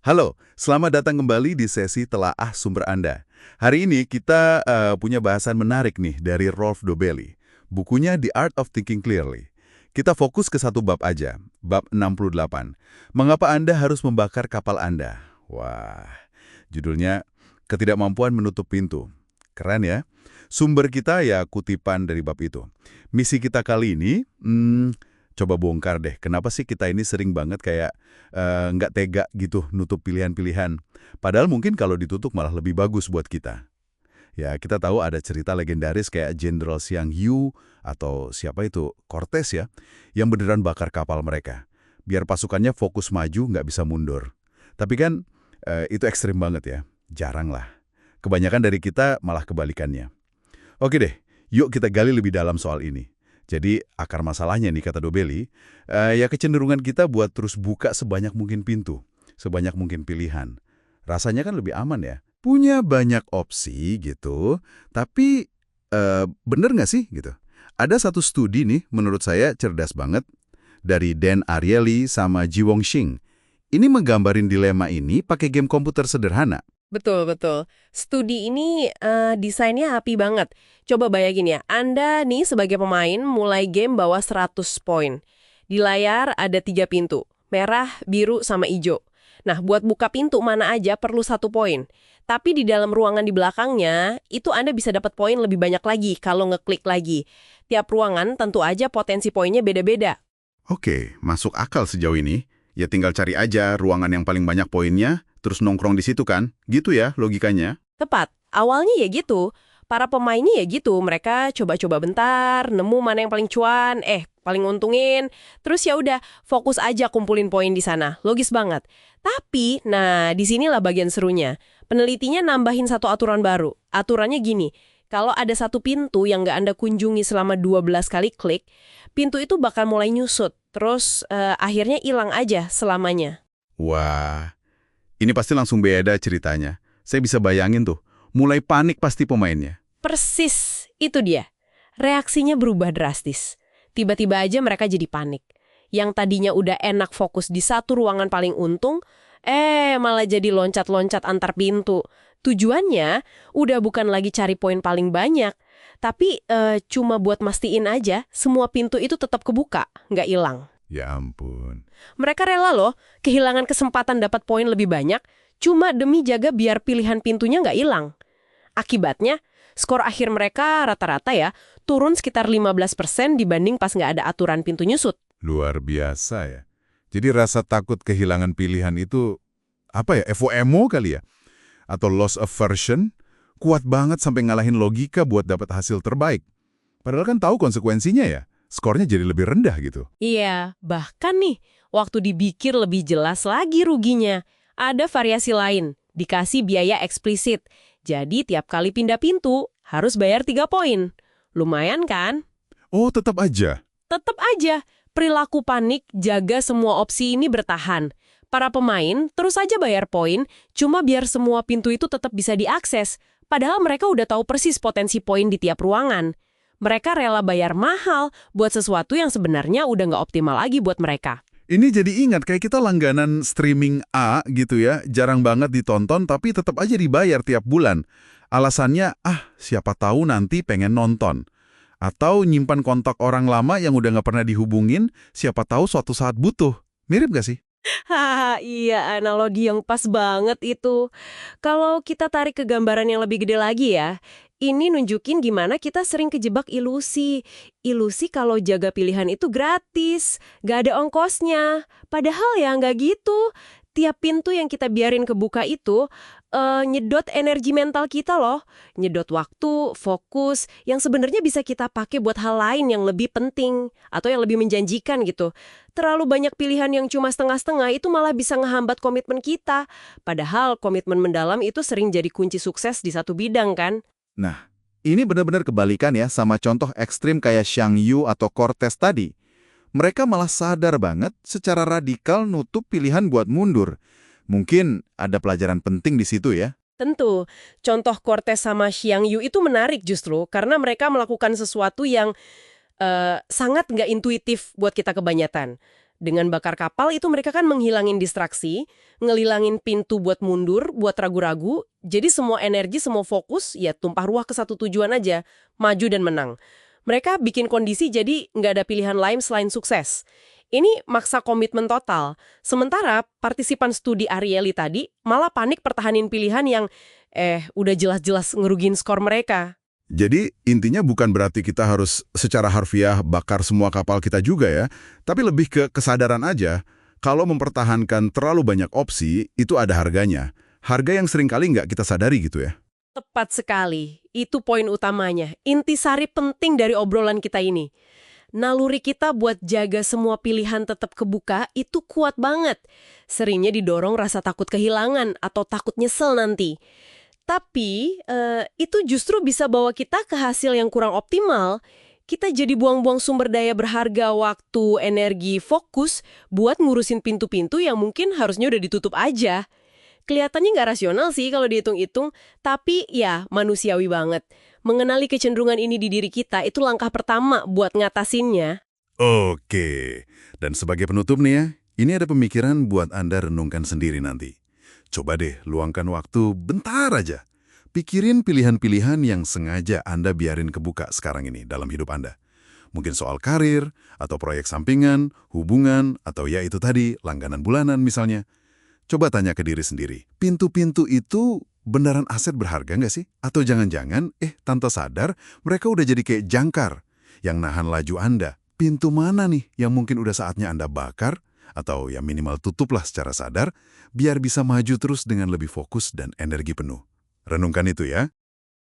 Halo, selamat datang kembali di sesi Telaah Sumber Anda. Hari ini kita punya bahasan menarik nih dari Rolf Dobelli. Bukunya The Art of Thinking Clearly. Kita fokus ke satu bab aja, bab 68. Mengapa Anda harus membakar kapal Anda? Wah, judulnya Ketidakmampuan Menutup Pintu. Keren ya? Sumber kita ya kutipan dari bab itu. Misi kita kali ini, coba bongkar deh, kenapa sih kita ini sering banget kayak nggak tega gitu nutup pilihan-pilihan. Padahal mungkin kalau ditutup malah lebih bagus buat kita. Ya, kita tahu ada cerita legendaris kayak Jenderal Xiang Yu atau siapa itu, Cortez ya, yang beneran bakar kapal mereka. Biar pasukannya fokus maju, nggak bisa mundur. Tapi kan itu ekstrim banget ya, jarang lah. Kebanyakan dari kita malah kebalikannya. Oke deh, yuk kita gali lebih dalam soal ini. Jadi akar masalahnya nih kata Dobelli, ya kecenderungan kita buat terus buka sebanyak mungkin pintu, sebanyak mungkin pilihan. Rasanya kan lebih aman ya, punya banyak opsi gitu, tapi bener nggak sih gitu? Ada satu studi nih menurut saya cerdas banget, dari Dan Ariely sama Ji Wongxing. Ini menggambarin dilema ini pakai game komputer sederhana. Betul, betul. Studi ini desainnya api banget. Coba bayangin ya, Anda nih sebagai pemain mulai game bawa 100 poin. Di layar ada 3 pintu, merah, biru, sama hijau. Nah, buat buka pintu mana aja perlu 1 poin. Tapi di dalam ruangan di belakangnya, itu Anda bisa dapat poin lebih banyak lagi kalau ngeklik lagi. Tiap ruangan tentu aja potensi poinnya beda-beda. Oke, masuk akal sejauh ini. Ya tinggal cari aja ruangan yang paling banyak poinnya, terus nongkrong di situ kan? Gitu ya logikanya. Tepat. Awalnya ya gitu. Para pemainnya ya gitu. Mereka coba-coba bentar, nemu mana yang paling cuan, paling nguntungin. Terus ya udah, fokus aja kumpulin poin di sana. Logis banget. Tapi, nah disinilah bagian serunya. Penelitinya nambahin satu aturan baru. Aturannya gini, kalau ada satu pintu yang nggak Anda kunjungi selama 12 kali klik, pintu itu bakal mulai nyusut. Terus akhirnya hilang aja selamanya. Wah, ini pasti langsung beda ceritanya. Saya bisa bayangin tuh, mulai panik pasti pemainnya. Persis, itu dia. Reaksinya berubah drastis. Tiba-tiba aja mereka jadi panik. Yang tadinya udah enak fokus di satu ruangan paling untung, malah jadi loncat-loncat antar pintu. Tujuannya udah bukan lagi cari poin paling banyak, tapi cuma buat mastiin aja semua pintu itu tetap kebuka, nggak hilang. Ya ampun. Mereka rela loh kehilangan kesempatan dapat poin lebih banyak, cuma demi jaga biar pilihan pintunya nggak hilang. Akibatnya, skor akhir mereka rata-rata ya, turun sekitar 15% dibanding pas nggak ada aturan pintu nyusut. Luar biasa ya. Jadi rasa takut kehilangan pilihan itu, apa ya, FOMO kali ya? Atau loss aversion, kuat banget sampai ngalahin logika buat dapat hasil terbaik. Padahal kan tahu konsekuensinya ya, skornya jadi lebih rendah gitu. Iya, bahkan nih, waktu dipikir lebih jelas lagi ruginya. Ada variasi lain, dikasih biaya eksplisit. Jadi tiap kali pindah pintu, harus bayar 3 poin. Lumayan kan? Oh, tetap aja. Tetap aja, perilaku panik jaga semua opsi ini bertahan. Para pemain terus saja bayar poin, cuma biar semua pintu itu tetap bisa diakses. Padahal mereka udah tahu persis potensi poin di tiap ruangan. Mereka rela bayar mahal buat sesuatu yang sebenarnya udah nggak optimal lagi buat mereka. Ini jadi ingat kayak kita langganan streaming A gitu ya, jarang banget ditonton tapi tetap aja dibayar tiap bulan. Alasannya, siapa tahu nanti pengen nonton. Atau nyimpan kontak orang lama yang udah nggak pernah dihubungin, siapa tahu suatu saat butuh. Mirip gak sih? Hahaha, iya analogi yang pas banget itu. Kalau kita tarik ke gambaran yang lebih gede lagi ya, ini nunjukin gimana kita sering kejebak ilusi. Ilusi kalau jaga pilihan itu gratis, gak ada ongkosnya. Padahal ya nggak gitu. Tiap pintu yang kita biarin kebuka itu nyedot energi mental kita loh. Nyedot waktu, fokus, yang sebenarnya bisa kita pakai buat hal lain yang lebih penting atau yang lebih menjanjikan gitu. Terlalu banyak pilihan yang cuma setengah-setengah itu malah bisa ngehambat komitmen kita. Padahal komitmen mendalam itu sering jadi kunci sukses di satu bidang kan? Nah, ini benar-benar kebalikan ya sama contoh ekstrim kayak Xiang Yu atau Cortez tadi. Mereka malah sadar banget secara radikal nutup pilihan buat mundur. Mungkin ada pelajaran penting di situ ya. Tentu, contoh Cortez sama Xiang Yu itu menarik justru karena mereka melakukan sesuatu yang sangat nggak intuitif buat kita kebanyakan. Dengan bakar kapal itu mereka kan menghilangin distraksi, ngelilangin pintu buat mundur, buat ragu-ragu, jadi semua energi, semua fokus, ya tumpah ruah ke satu tujuan aja, maju dan menang. Mereka bikin kondisi jadi nggak ada pilihan lain selain sukses. Ini maksa komitmen total. Sementara partisipan studi Ariely tadi malah panik pertahanin pilihan yang udah jelas-jelas ngerugiin skor mereka. Jadi intinya bukan berarti kita harus secara harfiah bakar semua kapal kita juga ya, tapi lebih ke kesadaran aja. Kalau mempertahankan terlalu banyak opsi, itu ada harganya. Harga yang seringkali nggak kita sadari gitu ya. Tepat sekali. Itu poin utamanya. Intisari penting dari obrolan kita ini. Naluri kita buat jaga semua pilihan tetap kebuka itu kuat banget. Seringnya didorong rasa takut kehilangan atau takut nyesel nanti. Tapi itu justru bisa bawa kita ke hasil yang kurang optimal. Kita jadi buang-buang sumber daya berharga, waktu, energi, fokus buat ngurusin pintu-pintu yang mungkin harusnya udah ditutup aja. Kelihatannya nggak rasional sih kalau dihitung-hitung, tapi ya manusiawi banget. Mengenali kecenderungan ini di diri kita itu langkah pertama buat ngatasinnya. Oke, dan sebagai penutup nih ya, ini ada pemikiran buat Anda renungkan sendiri nanti. Coba deh luangkan waktu bentar aja. Pikirin pilihan-pilihan yang sengaja Anda biarin kebuka sekarang ini dalam hidup Anda. Mungkin soal karir, atau proyek sampingan, hubungan, atau ya itu tadi, langganan bulanan misalnya. Coba tanya ke diri sendiri, pintu-pintu itu beneran aset berharga nggak sih? Atau jangan-jangan, tanpa sadar, mereka udah jadi kayak jangkar yang nahan laju Anda. Pintu mana nih yang mungkin udah saatnya Anda bakar? Atau ya minimal tutuplah secara sadar, biar bisa maju terus dengan lebih fokus dan energi penuh. Renungkan itu ya.